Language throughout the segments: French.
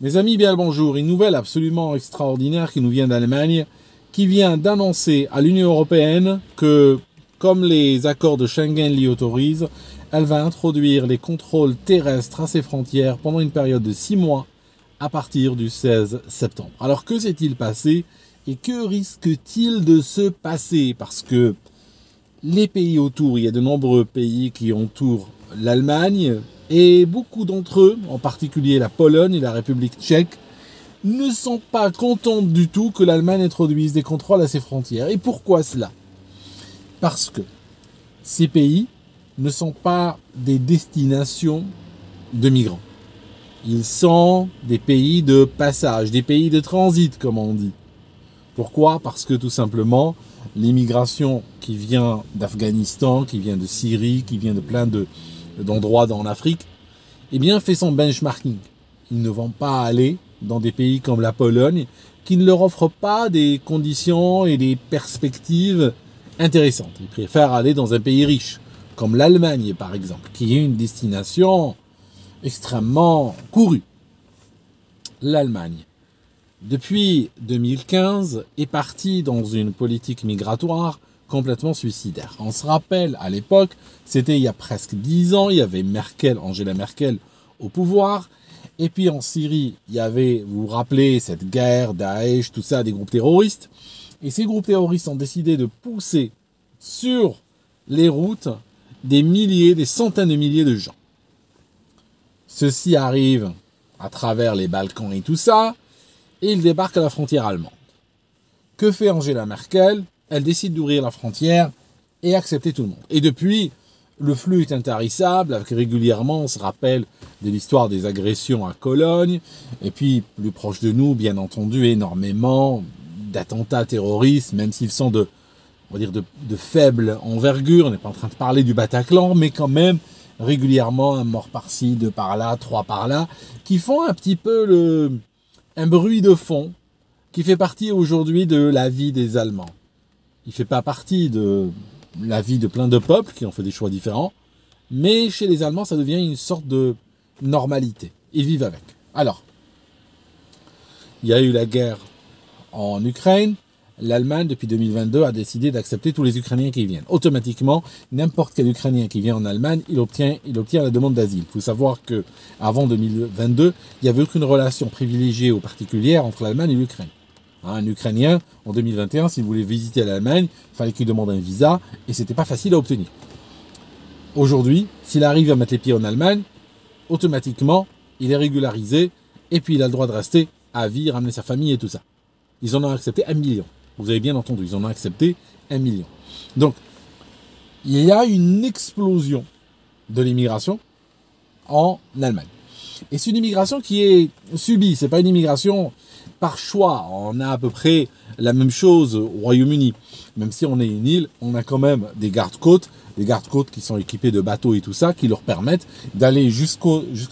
Mes amis, bien le bonjour. Une nouvelle absolument extraordinaire qui nous vient d'Allemagne, qui vient d'annoncer à l'Union européenne que, comme les accords de Schengen l'y autorisent, elle va introduire les contrôles terrestres à ses frontières pendant une période de 6 mois à partir du 16 septembre. Alors que s'est-il passé et que risque-t-il de se passer? Parce que les pays autour, il y a de nombreux pays qui entourent l'Allemagne, et beaucoup d'entre eux, en particulier la Pologne et la République tchèque, ne sont pas contents du tout que l'Allemagne introduise des contrôles à ses frontières. Et pourquoi cela? Parce que ces pays ne sont pas des destinations de migrants. Ils sont des pays de passage, des pays de transit, comme on dit. Pourquoi? Parce que tout simplement, l'immigration qui vient d'Afghanistan, qui vient de Syrie, qui vient de plein d'endroits en Afrique, eh bien, fait son benchmarking. Ils ne vont pas aller dans des pays comme la Pologne, qui ne leur offrent pas des conditions et des perspectives intéressantes. Ils préfèrent aller dans un pays riche, comme l'Allemagne par exemple, qui est une destination extrêmement courue. L'Allemagne, depuis 2015, est partie dans une politique migratoire complètement suicidaire. On se rappelle, à l'époque, c'était il y a presque 10 ans, il y avait Angela Merkel au pouvoir, et puis en Syrie, il y avait, vous vous rappelez, cette guerre, Daesh, tout ça, des groupes terroristes, et ces groupes terroristes ont décidé de pousser sur les routes des milliers, des centaines de milliers de gens. Ceci arrive à travers les Balkans et tout ça, et ils débarquent à la frontière allemande. Que fait Angela Merkel? Elle décide d'ouvrir la frontière et accepter tout le monde. Et depuis, le flux est intarissable, avec régulièrement, on se rappelle de l'histoire des agressions à Cologne, et puis plus proche de nous, bien entendu, énormément d'attentats terroristes, même s'ils sont on va dire de faible envergure. On n'est pas en train de parler du Bataclan, mais quand même, régulièrement, un mort par-ci, 2 par-là, 3 par-là, qui font un petit peu un bruit de fond, qui fait partie aujourd'hui de la vie des Allemands. Il ne fait pas partie de la vie de plein de peuples qui ont fait des choix différents, mais chez les Allemands, ça devient une sorte de normalité. Ils vivent avec. Alors, il y a eu la guerre en Ukraine. L'Allemagne, depuis 2022, a décidé d'accepter tous les Ukrainiens qui viennent. Automatiquement, n'importe quel Ukrainien qui vient en Allemagne, il obtient la demande d'asile. Il faut savoir qu'avant 2022, il n'y avait aucune relation privilégiée ou particulière entre l'Allemagne et l'Ukraine. Un Ukrainien, en 2021, s'il voulait visiter l'Allemagne, il fallait qu'il demande un visa, et c'était pas facile à obtenir. Aujourd'hui, s'il arrive à mettre les pieds en Allemagne, automatiquement, il est régularisé, et puis il a le droit de rester à vie, ramener sa famille et tout ça. Ils en ont accepté 1 million. Vous avez bien entendu, ils en ont accepté 1 million. Donc, il y a une explosion de l'immigration en Allemagne. Et c'est une immigration qui est subie, c'est pas une immigration par choix. On a à peu près la même chose au Royaume-Uni. Même si on est une île, on a quand même des gardes-côtes qui sont équipés de bateaux et tout ça, qui leur permettent d'aller jusque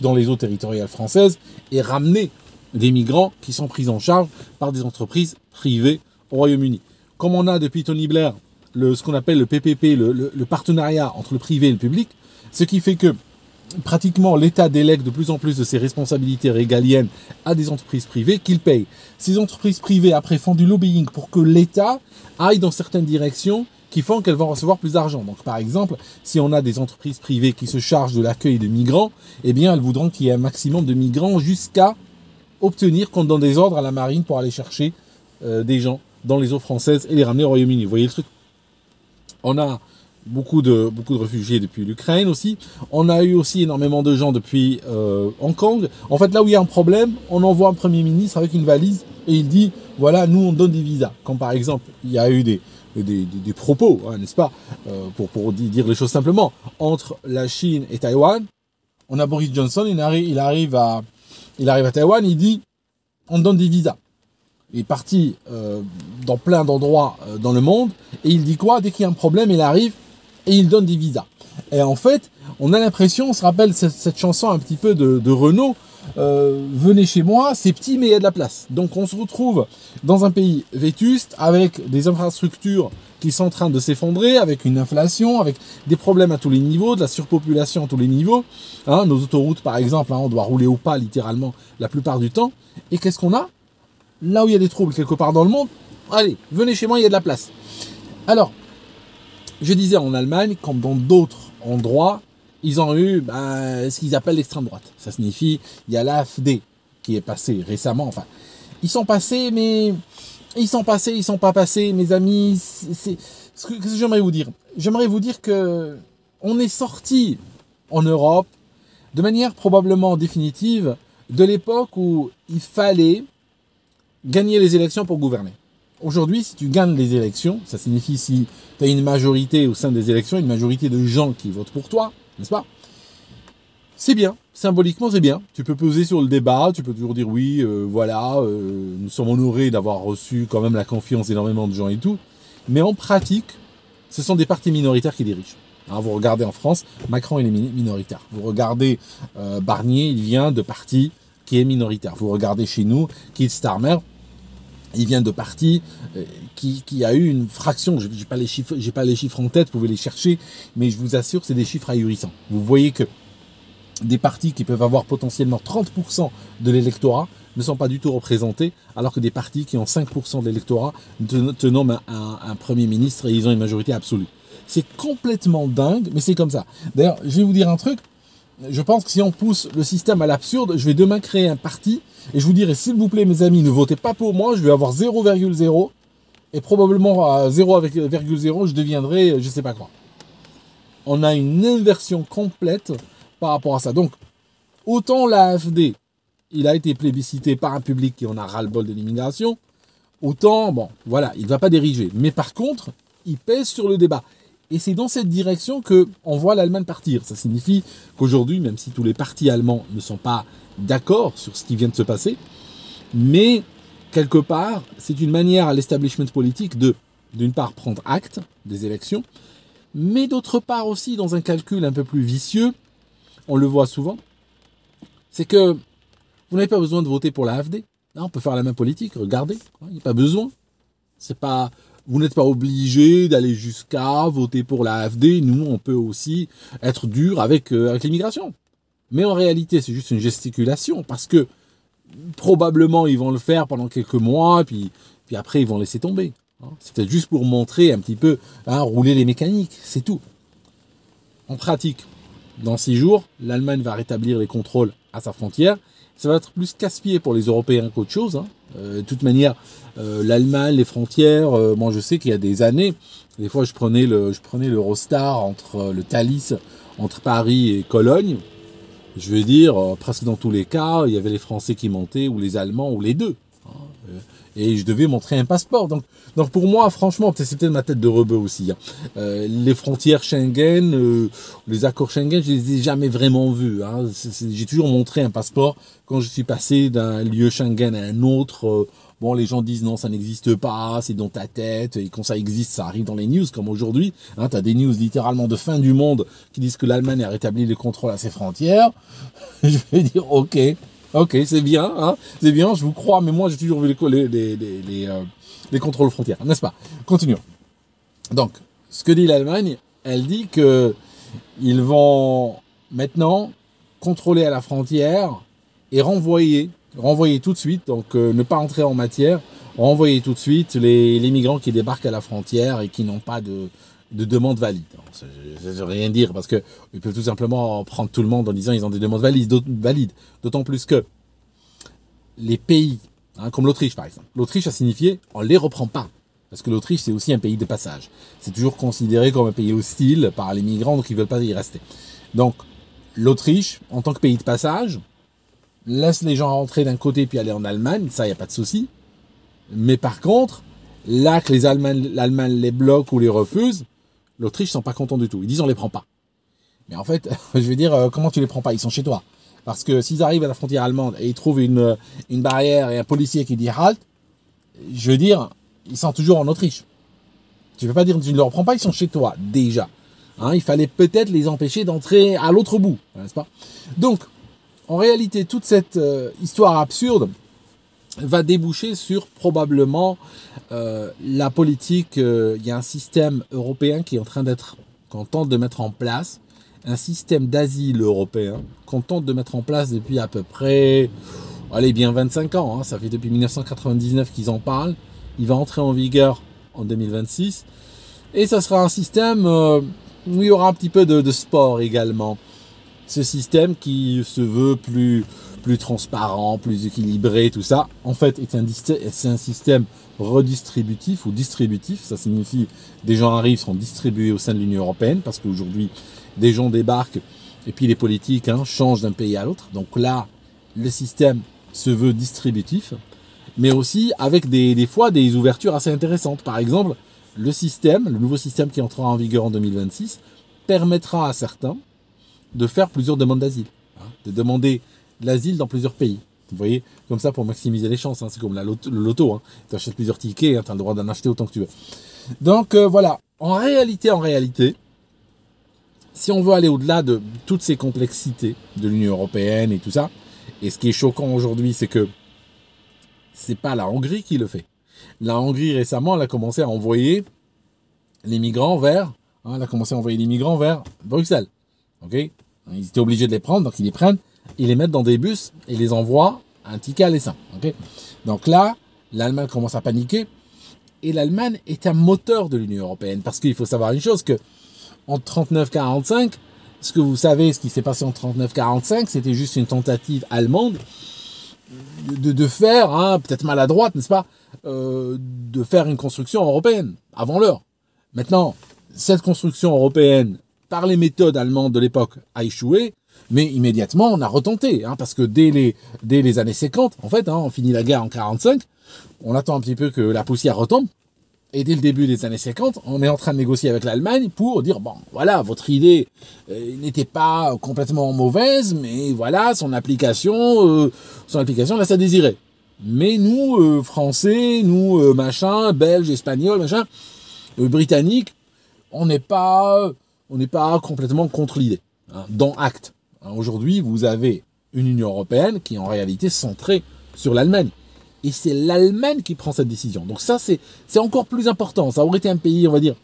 dans les eaux territoriales françaises et ramener des migrants qui sont pris en charge par des entreprises privées au Royaume-Uni. Comme on a depuis Tony Blair ce qu'on appelle le PPP, le partenariat entre le privé et le public, ce qui fait que pratiquement l'État délègue de plus en plus de ses responsabilités régaliennes à des entreprises privées qu'il paye. Ces entreprises privées après font du lobbying pour que l'État aille dans certaines directions qui font qu'elles vont recevoir plus d'argent. Donc par exemple, si on a des entreprises privées qui se chargent de l'accueil de migrants, eh bien elles voudront qu'il y ait un maximum de migrants jusqu'à obtenir qu'on donne des ordres à la marine pour aller chercher des gens dans les eaux françaises et les ramener au Royaume-Uni. Vous voyez le truc? On a beaucoup de réfugiés depuis l'Ukraine aussi. On a eu aussi énormément de gens depuis Hong Kong. En fait, là où il y a un problème, on envoie un Premier ministre avec une valise et il dit, voilà, nous on donne des visas. Comme par exemple, il y a eu des propos, hein, n'est-ce pas, pour dire les choses simplement, entre la Chine et Taïwan. On a Boris Johnson, il arrive à Taïwan, il dit, on donne des visas. Il est parti dans plein d'endroits dans le monde, et il dit quoi? Dès qu'il y a un problème, il arrive et il donne des visas. Et en fait, on a l'impression, on se rappelle cette chanson un petit peu de Renaud, venez chez moi, c'est petit mais il y a de la place. Donc on se retrouve dans un pays vétuste avec des infrastructures qui sont en train de s'effondrer, avec une inflation, avec des problèmes à tous les niveaux, de la surpopulation à tous les niveaux. Hein, nos autoroutes par exemple, hein, on doit rouler au pas littéralement la plupart du temps. Et qu'est-ce qu'on a? Là où il y a des troubles quelque part dans le monde, allez, venez chez moi, il y a de la place. Alors, je disais en Allemagne, comme dans d'autres endroits, ils ont eu ce qu'ils appellent l'extrême droite. Ça signifie, il y a l'AfD qui est passé récemment. Enfin, ils sont passés, mais ils sont passés, ils sont pas passés, mes amis. Ce que j'aimerais vous dire. J'aimerais vous dire que on est sorti en Europe de manière probablement définitive de l'époque où il fallait gagner les élections pour gouverner. Aujourd'hui, si tu gagnes les élections, ça signifie si tu as une majorité au sein des élections, une majorité de gens qui votent pour toi, n'est-ce pas? C'est bien, symboliquement c'est bien. Tu peux peser sur le débat, tu peux toujours dire oui, nous sommes honorés d'avoir reçu quand même la confiance d'énormément de gens et tout. Mais en pratique, ce sont des partis minoritaires qui dirigent. Hein, vous regardez en France, Macron il est minoritaire. Vous regardez Barnier, il vient de parti qui est minoritaire. Vous regardez chez nous, Keir Starmer, il vient de parti qui a eu une fraction, j'ai pas les chiffres en tête, vous pouvez les chercher, mais je vous assure, c'est des chiffres ahurissants. Vous voyez que des partis qui peuvent avoir potentiellement 30% de l'électorat ne sont pas du tout représentés, alors que des partis qui ont 5% de l'électorat te nomment un Premier ministre et ils ont une majorité absolue. C'est complètement dingue, mais c'est comme ça. D'ailleurs, je vais vous dire un truc, je pense que si on pousse le système à l'absurde, je vais demain créer un parti et je vous dirai, s'il vous plaît, mes amis, ne votez pas pour moi, je vais avoir 0,0 et probablement à 0,0, je deviendrai je sais pas quoi. On a une inversion complète par rapport à ça. Donc, autant l'AfD, il a été plébiscité par un public qui en a ras-le-bol de l'immigration, autant, bon, voilà, il ne va pas diriger. Mais par contre, il pèse sur le débat. Et c'est dans cette direction qu'on voit l'Allemagne partir. Ça signifie qu'aujourd'hui, même si tous les partis allemands ne sont pas d'accord sur ce qui vient de se passer, mais quelque part, c'est une manière à l'establishment politique de, d'une part, prendre acte des élections, mais d'autre part aussi, dans un calcul un peu plus vicieux, on le voit souvent, c'est que vous n'avez pas besoin de voter pour la AfD. On peut faire la même politique, regardez, il n'y a pas besoin. C'est pas... Vous n'êtes pas obligé d'aller jusqu'à voter pour la AfD. Nous, on peut aussi être dur avec l'immigration. Mais en réalité, c'est juste une gesticulation parce que probablement, ils vont le faire pendant quelques mois, puis après, ils vont laisser tomber. C'est peut-être juste pour montrer un petit peu, rouler les mécaniques, c'est tout. En pratique, dans 6 jours, l'Allemagne va rétablir les contrôles à sa frontière. Ça va être plus casse-pied pour les Européens qu'autre chose. De toute manière, l'Allemagne, les frontières, moi je sais qu'il y a des années, des fois je prenais l'Eurostar entre le Thalys, entre Paris et Cologne. Je veux dire, presque dans tous les cas, il y avait les Français qui montaient, ou les Allemands, ou les deux. Et je devais montrer un passeport. Donc pour moi, franchement, c'est peut-être ma tête de rebeu aussi. Les frontières Schengen, les accords Schengen, je les ai jamais vraiment vus. J'ai toujours montré un passeport quand je suis passé d'un lieu Schengen à un autre. Bon, les gens disent non, ça n'existe pas, c'est dans ta tête. Et quand ça existe, ça arrive dans les news, comme aujourd'hui. Tu as des news littéralement de fin du monde qui disent que l'Allemagne a rétabli le contrôle à ses frontières. Je vais dire, ok, c'est bien, c'est bien, je vous crois, mais moi j'ai toujours vu les contrôles frontières, n'est-ce pas? Continuons. Donc, ce que dit l'Allemagne, elle dit que ils vont maintenant contrôler à la frontière et renvoyer tout de suite, donc ne pas entrer en matière, renvoyer tout de suite les migrants qui débarquent à la frontière et qui n'ont pas de demande valide. Ça ne veut rien dire parce que ils peuvent tout simplement prendre tout le monde en disant ils ont des demandes valides. D'autant plus que les pays, comme l'Autriche par exemple, l'Autriche a signifié on ne les reprend pas. Parce que l'Autriche c'est aussi un pays de passage. C'est toujours considéré comme un pays hostile par les migrants, donc ils ne veulent pas y rester. Donc l'Autriche, en tant que pays de passage, laisse les gens rentrer d'un côté puis aller en Allemagne, ça il n'y a pas de souci. Mais par contre, là que l'Allemagne les bloque ou les refuse, l'Autriche ne sont pas contents du tout. Ils disent on les prend pas. Mais en fait, je veux dire, comment tu les prends pas? Ils sont chez toi. Parce que s'ils arrivent à la frontière allemande et ils trouvent une barrière et un policier qui dit halt, je veux dire, ils sont toujours en Autriche. Tu ne peux pas dire tu ne les reprends pas, ils sont chez toi déjà. Il fallait peut-être les empêcher d'entrer à l'autre bout, n'est-ce pas? Donc, en réalité, toute cette histoire absurde va déboucher sur probablement la politique. Il y a un système européen qui est en train d'être, qu'on tente de mettre en place, un système d'asile européen qu'on tente de mettre en place depuis à peu près, allez, bien 25 ans. Hein, ça fait depuis 1999 qu'ils en parlent. Il va entrer en vigueur en 2026. Et ça sera un système où il y aura un petit peu de sport également. Ce système qui se veut plus transparent, plus équilibré, tout ça, en fait, c'est un système redistributif ou distributif. Ça signifie des gens arrivent, seront distribués au sein de l'Union européenne, parce qu'aujourd'hui, des gens débarquent et puis les politiques changent d'un pays à l'autre. Donc là, le système se veut distributif, mais aussi avec des fois des ouvertures assez intéressantes. Par exemple, le nouveau système qui entrera en vigueur en 2026, permettra à certains de faire plusieurs demandes d'asile, de demander l'asile dans plusieurs pays. Vous voyez, comme ça pour maximiser les chances. C'est comme le loto. Tu achètes plusieurs tickets, tu as le droit d'en acheter autant que tu veux. Donc voilà, en réalité, si on veut aller au-delà de toutes ces complexités de l'Union européenne et tout ça, et ce qui est choquant aujourd'hui, c'est que c'est pas la Hongrie qui le fait. La Hongrie récemment, elle a commencé à envoyer les migrants vers, Bruxelles. Ok, ils étaient obligés de les prendre, donc ils les prennent, ils les mettent dans des bus et les envoient un ticket à l'essaim. Ok, donc là, l'Allemagne commence à paniquer et l'Allemagne est un moteur de l'Union européenne parce qu'il faut savoir une chose que en 39-45, ce que vous savez, ce qui s'est passé en 39-45, c'était juste une tentative allemande de faire, peut-être maladroite, n'est-ce pas, de faire une construction européenne avant l'heure. Maintenant, cette construction européenne, par les méthodes allemandes de l'époque, a échoué, mais immédiatement, on a retenté, parce que dès les années 50, en fait, on finit la guerre en 45, on attend un petit peu que la poussière retombe, et dès le début des années 50, on est en train de négocier avec l'Allemagne pour dire, bon, voilà, votre idée n'était pas complètement mauvaise, mais voilà, son application laisse à désirer. Mais nous, Français, nous, Belges, Espagnols, Britanniques, on n'est pas complètement contre l'idée. Dans acte. Aujourd'hui, vous avez une Union européenne qui est en réalité centrée sur l'Allemagne. Et c'est l'Allemagne qui prend cette décision. Donc ça, c'est encore plus important. Ça aurait été un pays, on va dire,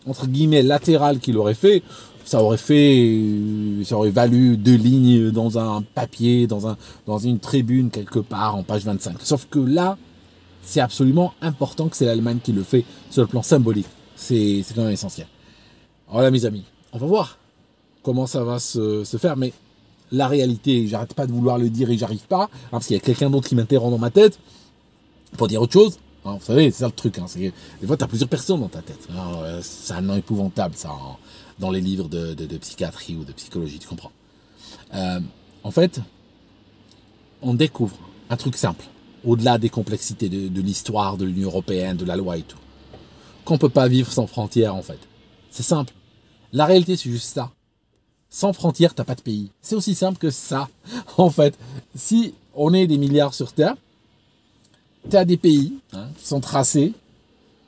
entre guillemets, latéral qui l'aurait fait. Ça aurait valu 2 lignes dans un papier, dans une tribune quelque part en page 25. Sauf que là, c'est absolument important que c'est l'Allemagne qui le fait sur le plan symbolique. C'est quand même essentiel. Alors là, mes amis, on va voir comment ça va se faire. Mais la réalité, j'arrête pas de vouloir le dire et j'arrive pas, parce qu'il y a quelqu'un d'autre qui m'interrompt dans ma tête pour dire autre chose. Vous savez, c'est ça le truc. Des fois, tu as plusieurs personnes dans ta tête. C'est un nom épouvantable, ça, dans les livres de psychiatrie ou de psychologie, tu comprends. En fait, on découvre un truc simple, au-delà des complexités de l'histoire de l'Union européenne, de la loi et tout, qu'on ne peut pas vivre sans frontières, en fait. C'est simple. La réalité, c'est juste ça. Sans frontières, t'as pas de pays. C'est aussi simple que ça. En fait, si on est des milliards sur Terre, tu as des pays qui sont tracés.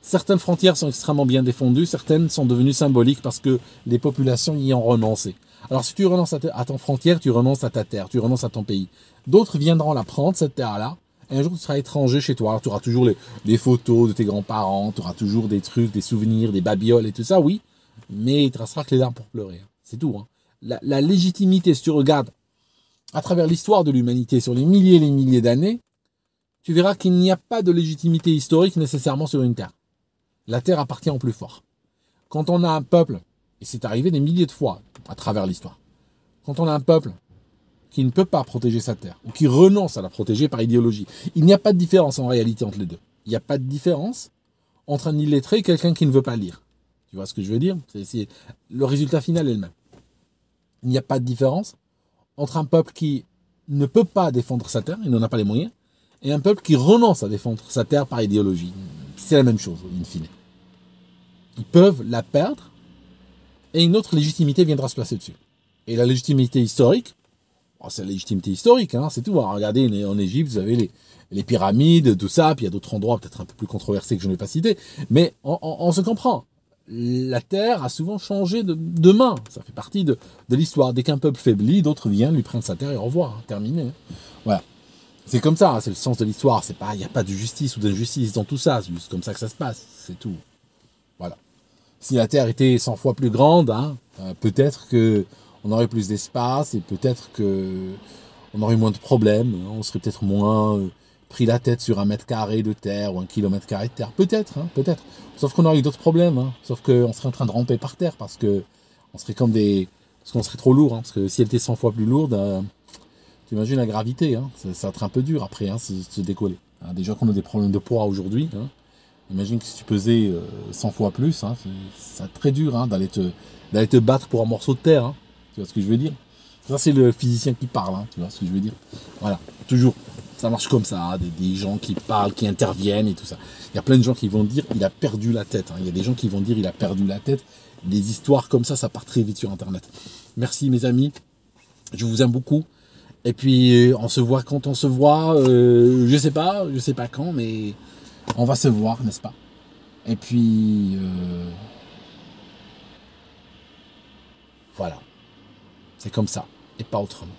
Certaines frontières sont extrêmement bien défendues. Certaines sont devenues symboliques parce que les populations y ont renoncé. Alors si tu renonces à ton frontière, tu renonces à ta terre, tu renonces à ton pays. D'autres viendront la prendre, cette terre-là. Et un jour, tu seras étranger chez toi. Tu auras toujours les photos de tes grands-parents. Tu auras toujours des trucs, des souvenirs, des babioles et tout ça, oui. Mais il te restera que les larmes pour pleurer. C'est tout. La légitimité, si tu regardes à travers l'histoire de l'humanité sur les milliers d'années, tu verras qu'il n'y a pas de légitimité historique nécessairement sur une terre. La terre appartient au plus fort. Quand on a un peuple, et c'est arrivé des milliers de fois à travers l'histoire, quand on a un peuple qui ne peut pas protéger sa terre, ou qui renonce à la protéger par idéologie, il n'y a pas de différence en réalité entre les deux. Il n'y a pas de différence entre un illettré et quelqu'un qui ne veut pas lire. Tu vois ce que je veux dire? C'est le résultat final est le même. Il n'y a pas de différence entre un peuple qui ne peut pas défendre sa terre, il n'en a pas les moyens, et un peuple qui renonce à défendre sa terre par idéologie. C'est la même chose, in fine. Ils peuvent la perdre, et une autre légitimité viendra se placer dessus. Et la légitimité historique, c'est la légitimité historique, c'est tout. Alors, regardez, en Égypte, vous avez les pyramides, tout ça, puis il y a d'autres endroits peut-être un peu plus controversés que je ne vais pas citer, mais on se comprend. la Terre a souvent changé de main. Ça fait partie de l'histoire. Dès qu'un peuple faiblit, d'autres viennent, lui prennent sa terre et au revoir. Hein, terminé. Hein. Voilà. C'est comme ça, hein, c'est le sens de l'histoire. Il n'y a pas de justice ou d'injustice dans tout ça. C'est juste comme ça que ça se passe. C'est tout. Voilà. Si la Terre était 100 fois plus grande, hein, peut-être que on aurait plus d'espace et peut-être que on aurait moins de problèmes. Hein, on serait peut-être moins pris la tête sur 1 m² de terre ou 1 km² de terre. Peut-être, hein, peut-être. Sauf qu'on aurait d'autres problèmes. Hein. Sauf qu'on serait en train de ramper par terre parce que on serait comme parce qu'on serait trop lourd. Hein, parce que si elle était 100 fois plus lourde, tu imagines la gravité. Hein, ça va être un peu dur après, hein, se décoller. Hein, déjà qu'on a des problèmes de poids aujourd'hui. Hein, imagine que si tu pesais 100 fois plus, hein, c'est très dur hein, d'aller te battre pour un morceau de terre. Hein, tu vois ce que je veux dire? Ça, c'est le physicien qui parle, hein, tu vois ce que je veux dire? Voilà, toujours. Ça marche comme ça, hein, des gens qui parlent, qui interviennent et tout ça. Il y a plein de gens qui vont dire il a perdu la tête. Hein. Il y a des gens qui vont dire il a perdu la tête. Des histoires comme ça part très vite sur Internet. Merci mes amis, je vous aime beaucoup. Et puis on se voit quand on se voit, je sais pas quand, mais on va se voir, n'est-ce pas? Et puis voilà, c'est comme ça et pas autrement.